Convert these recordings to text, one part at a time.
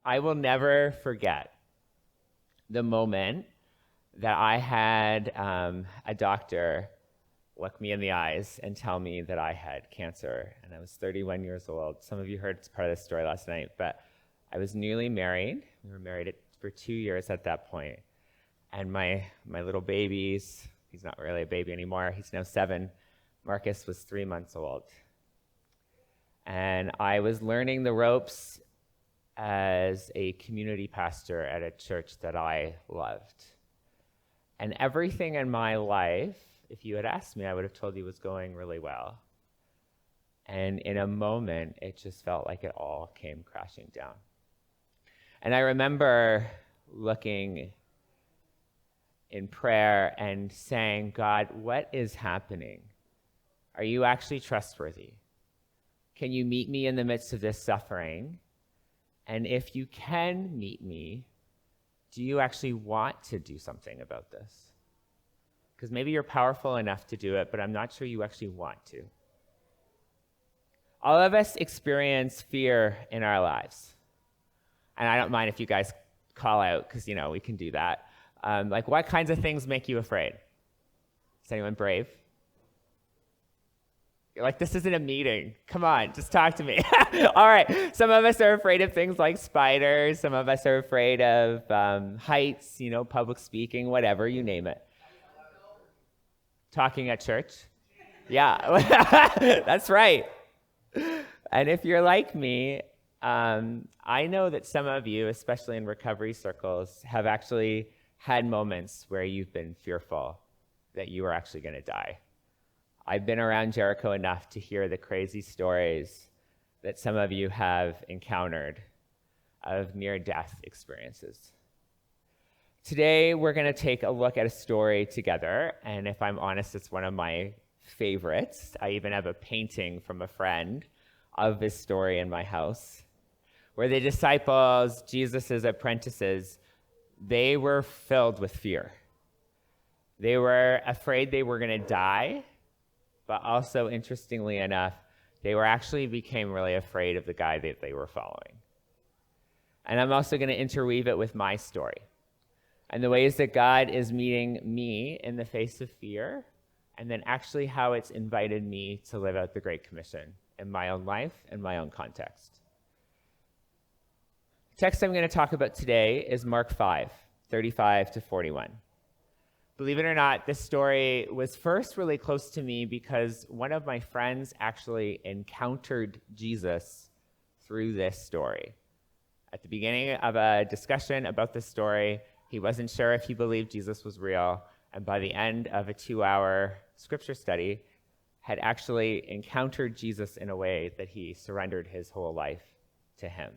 I will never forget the moment that I had a doctor look me in the eyes and tell me that I had cancer, and I was 31 years old. Some of you heard part of this story last night, but I was newly married. We were married for 2 years at that point, and my little babies, he's not really a baby anymore, he's now 7. Marcus was 3 months old. And I was learning the ropes as a community pastor at a church that I loved. And everything in my life, if you had asked me, I would have told you was going really well. And in a moment, it just felt like it all came crashing down. And I remember looking in prayer and saying, God, what is happening? Are you actually trustworthy? Can you meet me in the midst of this suffering? And if you can meet me, do you actually want to do something about this? Because maybe you're powerful enough to do it, but I'm not sure you actually want to. All of us experience fear in our lives. And I don't mind if you guys call out, because, we can do that. Like, what kinds of things make you afraid? Is anyone brave? You're like, this isn't a meeting. Come on, just talk to me. All right. Some of us are afraid of things like spiders. Some of us are afraid of heights, public speaking, whatever, you name it. Talking at church? Yeah, that's right. And if you're like me, I know that some of you, especially in recovery circles, have actually had moments where you've been fearful that you are actually going to die. I've been around Jericho enough to hear the crazy stories that some of you have encountered of near-death experiences. Today, we're going to take a look at a story together, and if I'm honest, it's one of my favorites. I even have a painting from a friend of this story in my house, where the disciples, Jesus' apprentices, they were filled with fear. They were afraid they were going to die, but also, interestingly enough, they became really afraid of the guy that they were following. And I'm also going to interweave it with my story and the ways that God is meeting me in the face of fear, and then actually how it's invited me to live out the Great Commission in my own life and my own context. The text I'm going to talk about today is Mark 5, 35 to 41. Believe it or not, this story was first really close to me because one of my friends actually encountered Jesus through this story. At the beginning of a discussion about this story, he wasn't sure if he believed Jesus was real, and by the end of a 2-hour scripture study, had actually encountered Jesus in a way that he surrendered his whole life to him.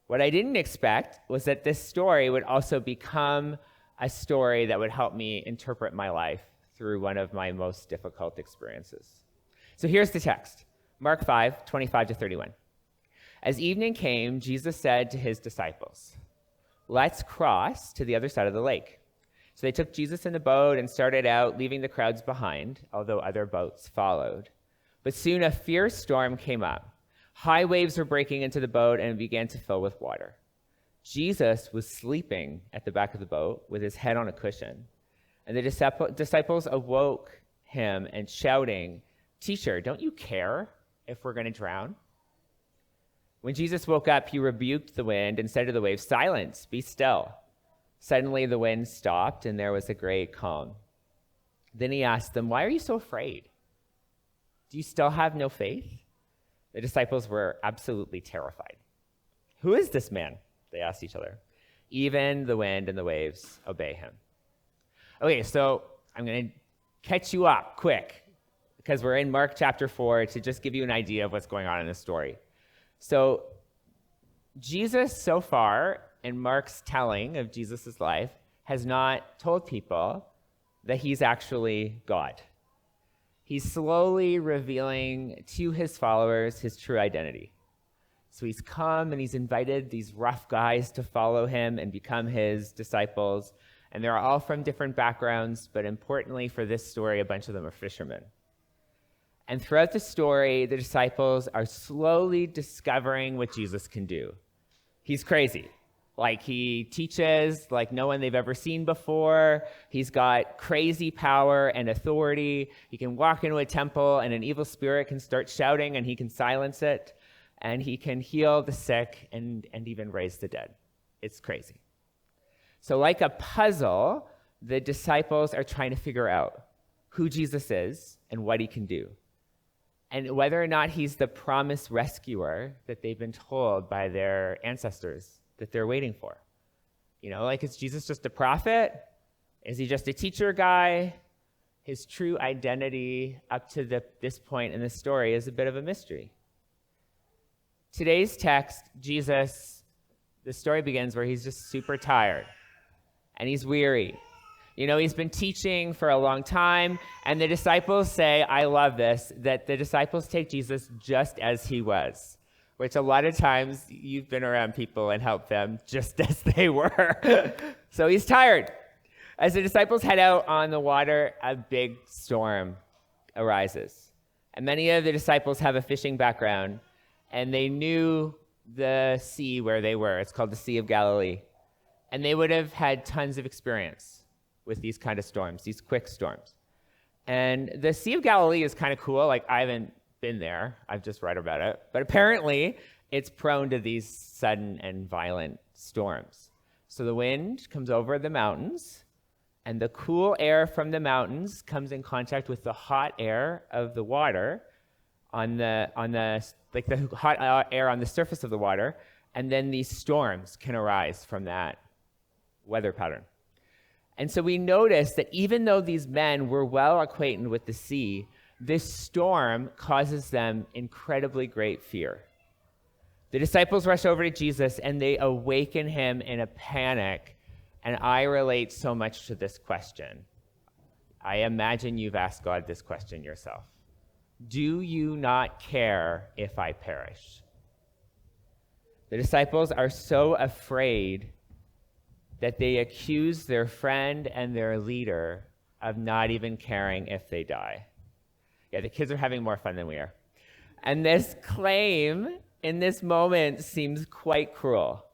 What I didn't expect was that this story would also become a story that would help me interpret my life through one of my most difficult experiences. So here's the text, Mark 5, 25 to 31. As evening came, Jesus said to his disciples, "Let's cross to the other side of the lake." So they took Jesus in the boat and started out, leaving the crowds behind, although other boats followed. But soon a fierce storm came up. High waves were breaking into the boat and it began to fill with water. Jesus was sleeping at the back of the boat with his head on a cushion. And the disciples awoke him and shouting, "Teacher, don't you care if we're going to drown?" When Jesus woke up, he rebuked the wind and said to the waves, "Silence, be still." Suddenly the wind stopped and there was a great calm. Then he asked them, "Why are you so afraid? Do you still have no faith?" The disciples were absolutely terrified. "Who is this man?" they asked each other. "Even the wind and the waves obey him." Okay, so I'm going to catch you up quick because we're in Mark chapter 4 to just give you an idea of what's going on in this story. So Jesus so far in Mark's telling of Jesus' life has not told people that he's actually God. He's slowly revealing to his followers his true identity. So he's come and he's invited these rough guys to follow him and become his disciples. And they're all from different backgrounds, but importantly for this story, a bunch of them are fishermen. And throughout the story, the disciples are slowly discovering what Jesus can do. He's crazy. Like, he teaches like no one they've ever seen before. He's got crazy power and authority. He can walk into a temple and an evil spirit can start shouting and he can silence it. And he can heal the sick and even raise the dead. It's crazy. So like a puzzle, the disciples are trying to figure out who Jesus is and what he can do, and whether or not he's the promised rescuer that they've been told by their ancestors that they're waiting for. You know, like, is Jesus just a prophet? Is he just a teacher guy? His true identity up to this point in the story is a bit of a mystery. Today's text, Jesus, the story begins where he's just super tired and he's weary. You know, he's been teaching for a long time, and the disciples say, I love this, that the disciples take Jesus just as he was, which a lot of times you've been around people and helped them just as they were. So he's tired. As the disciples head out on the water, a big storm arises. And many of the disciples have a fishing background, and they knew the sea where they were. It's called the Sea of Galilee. And they would have had tons of experience with these kind of storms, these quick storms. And the Sea of Galilee is kind of cool. Like, I haven't been there. I've just read about it. But apparently, it's prone to these sudden and violent storms. So the wind comes over the mountains, and the cool air from the mountains comes in contact with the hot air of the water the hot air on the surface of the water, and then these storms can arise from that weather pattern. And so we notice that even though these men were well acquainted with the sea, this storm causes them incredibly great fear. The disciples rush over to Jesus and they awaken him in a panic. And I relate so much to this question. I imagine you've asked God this question yourself. Do you not care if I perish? The disciples are so afraid that they accuse their friend and their leader of not even caring if they die. Yeah, the kids are having more fun than we are. And this claim in this moment seems quite cruel.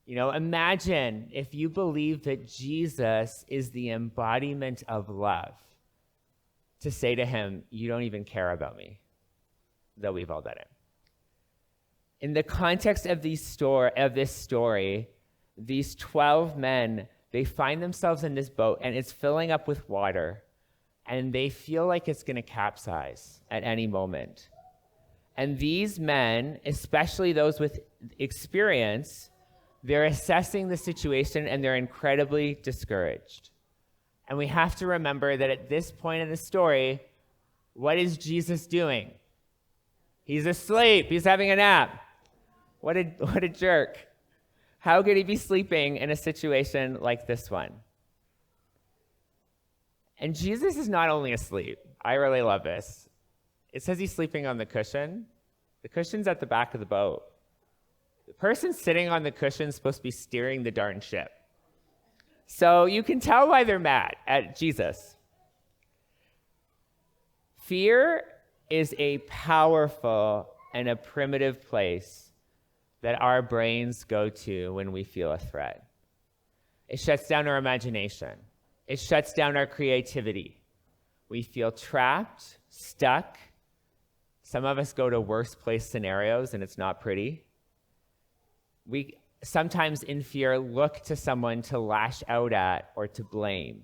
You know, imagine if you believe that Jesus is the embodiment of love, to say to him, you don't even care about me, though we've all done it. In the context of this story, these 12 men, they find themselves in this boat, and it's filling up with water, and they feel like it's going to capsize at any moment. And these men, especially those with experience, they're assessing the situation, and they're incredibly discouraged. And we have to remember that at this point in the story, what is Jesus doing? He's asleep. He's having a nap. What a jerk. How could he be sleeping in a situation like this one? And Jesus is not only asleep. I really love this. It says he's sleeping on the cushion. The cushion's at the back of the boat. The person sitting on the cushion is supposed to be steering the darn ship. So you can tell why they're mad at Jesus. Fear is a powerful and a primitive place that our brains go to when we feel a threat. It shuts down our imagination. It shuts down our creativity. We feel trapped, stuck. Some of us go to worst place scenarios, and it's not pretty. We sometimes in fear look to someone to lash out at or to blame.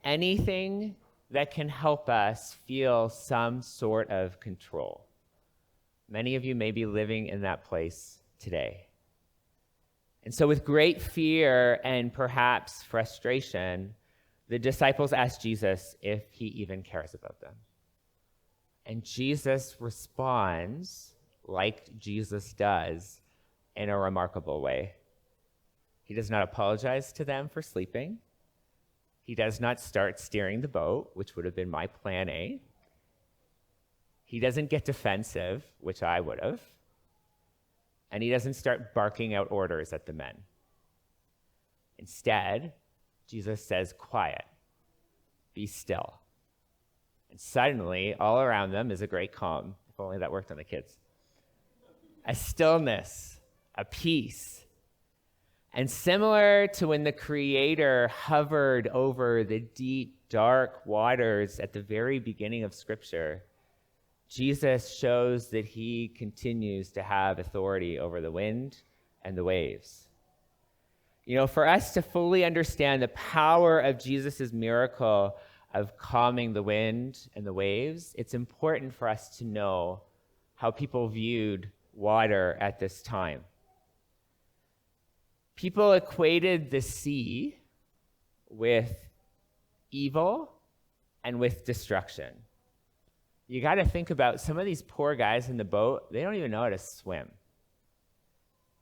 Anything that can help us feel some sort of control. Many of you may be living in that place today. And so with great fear and perhaps frustration, the disciples asked Jesus if he even cares about them. And Jesus responds like Jesus does in a remarkable way. He does not apologize to them for sleeping. He does not start steering the boat, which would have been my plan A. He doesn't get defensive, which I would have. And he doesn't start barking out orders at the men. Instead, Jesus says, quiet, be still. And suddenly, all around them is a great calm. If only that worked on the kids. A stillness, a peace. And similar to when the Creator hovered over the deep, dark waters at the very beginning of Scripture, Jesus shows that he continues to have authority over the wind and the waves. You know, for us to fully understand the power of Jesus' miracle of calming the wind and the waves, it's important for us to know how people viewed water at this time. People equated the sea with evil and with destruction. You got to think about some of these poor guys in the boat, they don't even know how to swim.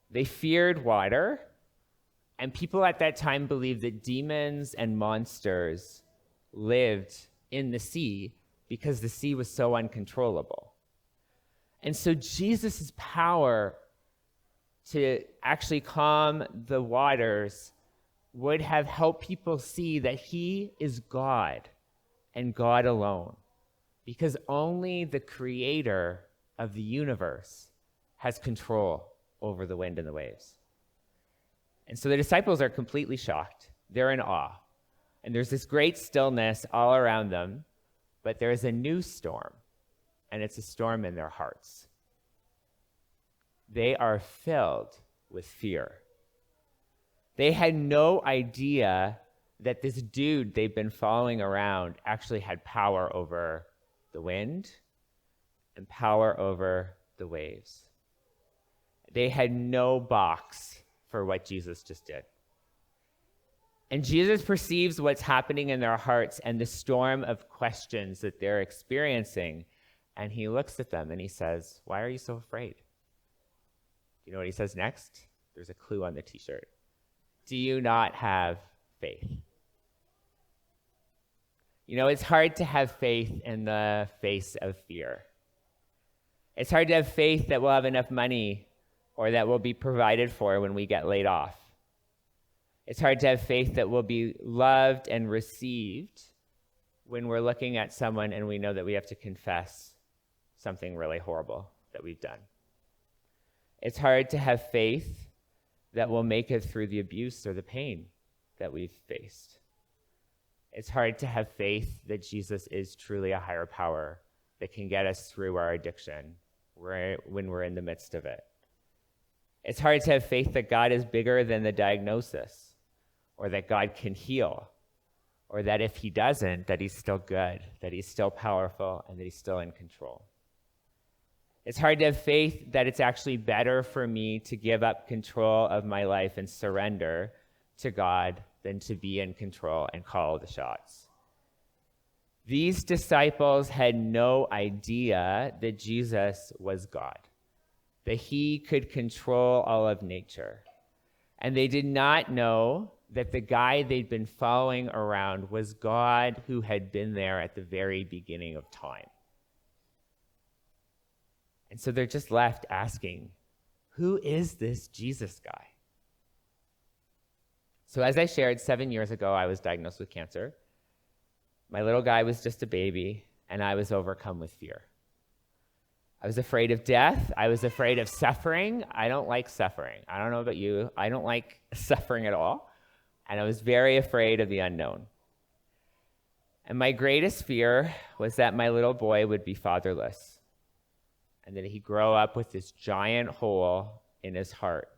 They feared water, and people at that time believed that demons and monsters lived in the sea because the sea was so uncontrollable. And so Jesus' power to actually calm the waters would have helped people see that he is God and God alone, because only the Creator of the universe has control over the wind and the waves. And so the disciples are completely shocked. They're in awe. And there's this great stillness all around them, but there is a new storm, and it's a storm in their hearts. They are filled with fear. They had no idea that this dude they've been following around actually had power over the wind and power over the waves. They had no box for what Jesus just did. And Jesus perceives what's happening in their hearts and the storm of questions that they're experiencing. And he looks at them and he says, "Why are you so afraid?" You know what he says next? There's a clue on the t-shirt. Do you not have faith? You know, it's hard to have faith in the face of fear. It's hard to have faith that we'll have enough money or that we'll be provided for when we get laid off. It's hard to have faith that we'll be loved and received when we're looking at someone and we know that we have to confess something really horrible that we've done. It's hard to have faith that we'll make it through the abuse or the pain that we've faced. It's hard to have faith that Jesus is truly a higher power that can get us through our addiction when we're in the midst of it. It's hard to have faith that God is bigger than the diagnosis, or that God can heal, or that if he doesn't, that he's still good, that he's still powerful, and that he's still in control. It's hard to have faith that it's actually better for me to give up control of my life and surrender to God than to be in control and call the shots. These disciples had no idea that Jesus was God, that he could control all of nature. And they did not know that the guy they'd been following around was God who had been there at the very beginning of time. And so they're just left asking, who is this Jesus guy? So as I shared, 7 years ago, I was diagnosed with cancer. My little guy was just a baby, and I was overcome with fear. I was afraid of death. I was afraid of suffering. I don't like suffering. I don't know about you. I don't like suffering at all. And I was very afraid of the unknown. And my greatest fear was that my little boy would be fatherless, and that he'd grow up with this giant hole in his heart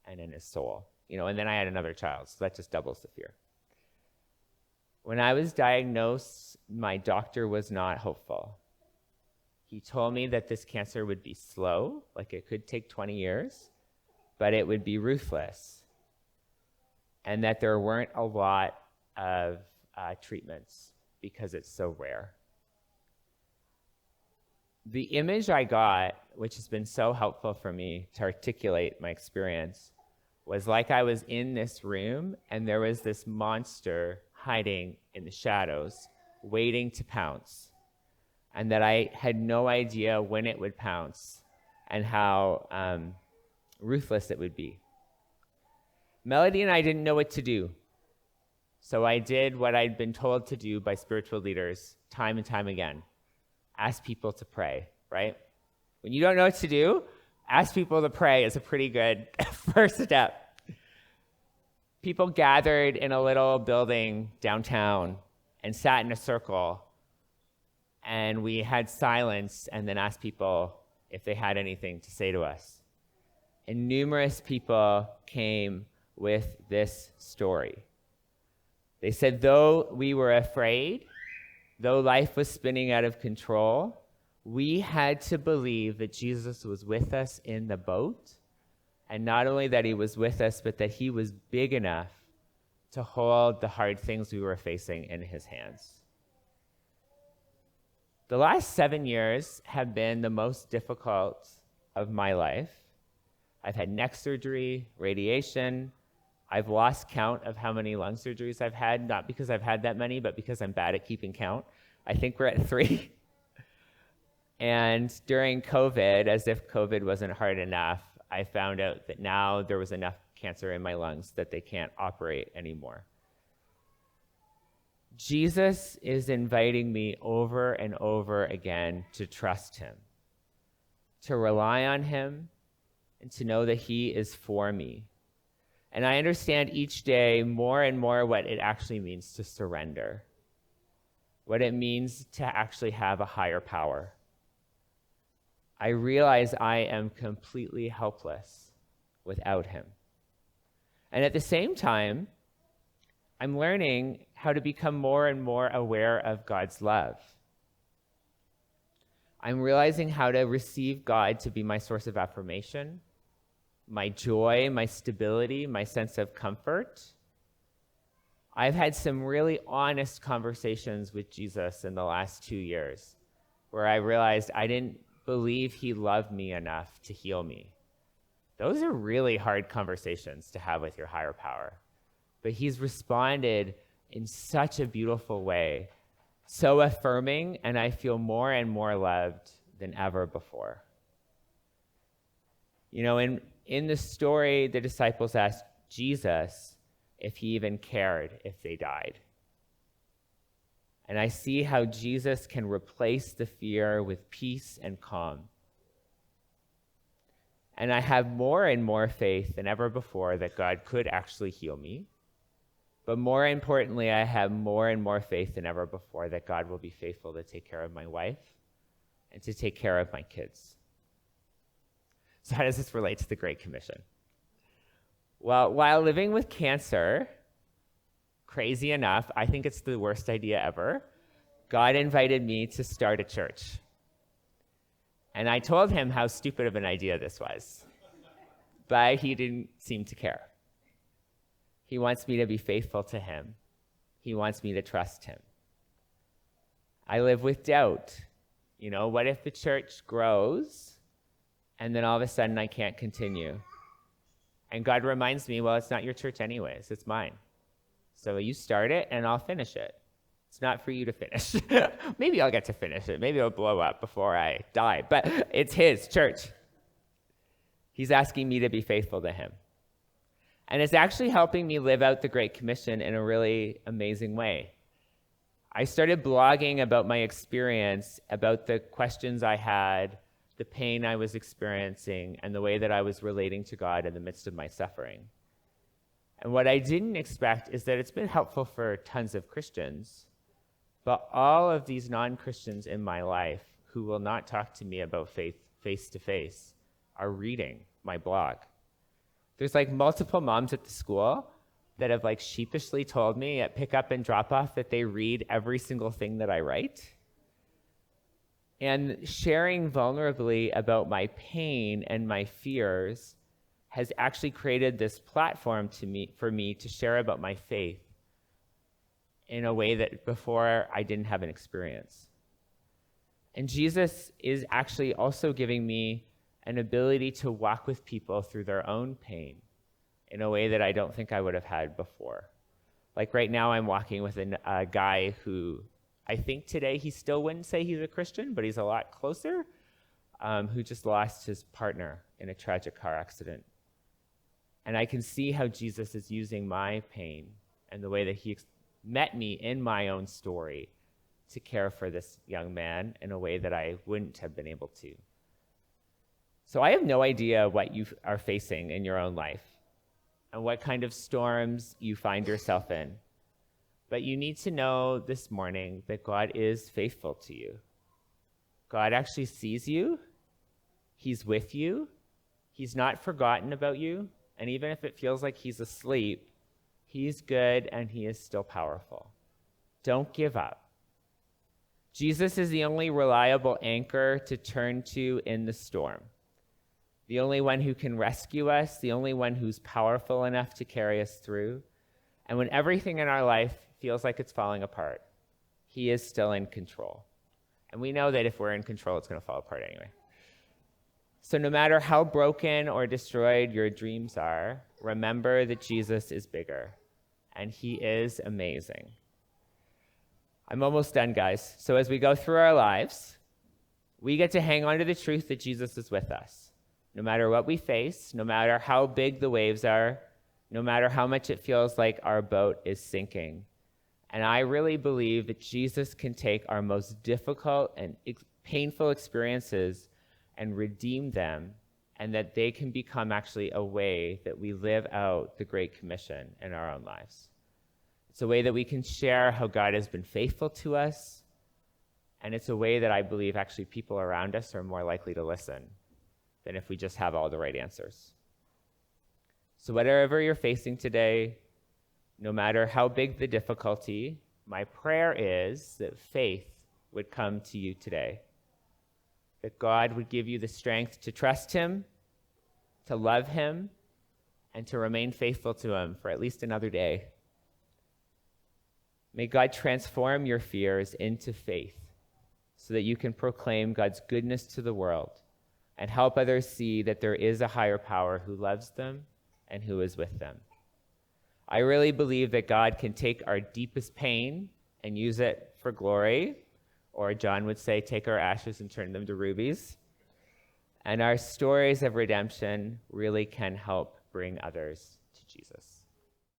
and in his soul. You know, and then I had another child, so that just doubles the fear. When I was diagnosed, my doctor was not hopeful. He told me that this cancer would be slow, like it could take 20 years, but it would be ruthless, and that there weren't a lot of treatments because it's so rare. The image I got, which has been so helpful for me to articulate my experience, was like I was in this room and there was this monster hiding in the shadows, waiting to pounce, and that I had no idea when it would pounce and how ruthless it would be. Melody and I didn't know what to do, so I did what I'd been told to do by spiritual leaders time and time again. Ask people to pray, right? When you don't know what to do, Ask people to pray is a pretty good first step. People gathered in a little building downtown and sat in a circle, and we had silence and then asked people if they had anything to say to us. And numerous people came with this story. They said, though we were afraid, though life was spinning out of control, we had to believe that Jesus was with us in the boat, and not only that he was with us, but that he was big enough to hold the hard things we were facing in his hands. The last 7 years have been the most difficult of my life. I've had neck surgery, radiation. I've lost count of how many lung surgeries I've had, not because I've had that many, but because I'm bad at keeping count. I think we're at 3. And during COVID, as if COVID wasn't hard enough, I found out that now there was enough cancer in my lungs that they can't operate anymore. Jesus is inviting me over and over again to trust him, to rely on him, and to know that he is for me. And I understand each day more and more what it actually means to surrender, what it means to actually have a higher power. I realize I am completely helpless without him. And at the same time, I'm learning how to become more and more aware of God's love. I'm realizing how to receive God to be my source of affirmation, my joy, my stability, my sense of comfort. I've had some really honest conversations with Jesus in the last 2 years where I realized I didn't believe he loved me enough to heal me. Those are really hard conversations to have with your higher power. But he's responded in such a beautiful way, so affirming, and I feel more and more loved than ever before. You know, in the story, the disciples asked Jesus if he even cared if they died. And I see how Jesus can replace the fear with peace and calm. And I have more and more faith than ever before that God could actually heal me. But more importantly, I have more and more faith than ever before that God will be faithful to take care of my wife and to take care of my kids. So how does this relate to the Great Commission? Well, while living with cancer, crazy enough, I think it's the worst idea ever, God invited me to start a church. And I told him how stupid of an idea this was, but he didn't seem to care. He wants me to be faithful to him. He wants me to trust him. I live with doubt. You know, what if the church grows and then all of a sudden I can't continue? And God reminds me, well, it's not your church anyways, it's mine. So you start it and I'll finish it. It's not for you to finish. Maybe I'll get to finish it. Maybe it'll blow up before I die, but it's his church. He's asking me to be faithful to him. And it's actually helping me live out the Great Commission in a really amazing way. I started blogging about my experience, about the questions I had, the pain I was experiencing, and the way that I was relating to God in the midst of my suffering. And what I didn't expect is that it's been helpful for tons of Christians, but all of these non-Christians in my life who will not talk to me about faith face-to-face are reading my blog. There's like multiple moms at the school that have like sheepishly told me at pickup and drop off that they read every single thing that I write. And sharing vulnerably about my pain and my fears has actually created this platform for me to share about my faith in a way that before I didn't have an experience. And Jesus is actually also giving me an ability to walk with people through their own pain in a way that I don't think I would have had before. Like right now, I'm walking with a guy who I think today he still wouldn't say he's a Christian, but he's a lot closer, who just lost his partner in a tragic car accident. And I can see how Jesus is using my pain and the way that he met me in my own story to care for this young man in a way that I wouldn't have been able to. So I have no idea what you are facing in your own life and what kind of storms you find yourself in. But you need to know this morning that God is faithful to you. God actually sees you. He's with you. He's not forgotten about you. And even if it feels like he's asleep, he's good and he is still powerful. Don't give up. Jesus is the only reliable anchor to turn to in the storm. The only one who can rescue us, the only one who's powerful enough to carry us through. And when everything in our life feels like it's falling apart, he is still in control. And we know that if we're in control, it's going to fall apart anyway. So no matter how broken or destroyed your dreams are, remember that Jesus is bigger, and he is amazing. I'm almost done, guys. So as we go through our lives, we get to hang on to the truth that Jesus is with us. No matter what we face, no matter how big the waves are, no matter how much it feels like our boat is sinking. And I really believe that Jesus can take our most difficult and painful experiences and redeem them, and that they can become actually a way that we live out the Great Commission in our own lives. It's a way that we can share how God has been faithful to us, and it's a way that I believe actually people around us are more likely to listen than if we just have all the right answers. So whatever you're facing today, no matter how big the difficulty, my prayer is that faith would come to you today. That God would give you the strength to trust him, to love him, and to remain faithful to him for at least another day. May God transform your fears into faith so that you can proclaim God's goodness to the world and help others see that there is a higher power who loves them and who is with them. I really believe that God can take our deepest pain and use it for glory, or John would say, take our ashes and turn them to rubies. And our stories of redemption really can help bring others to Jesus.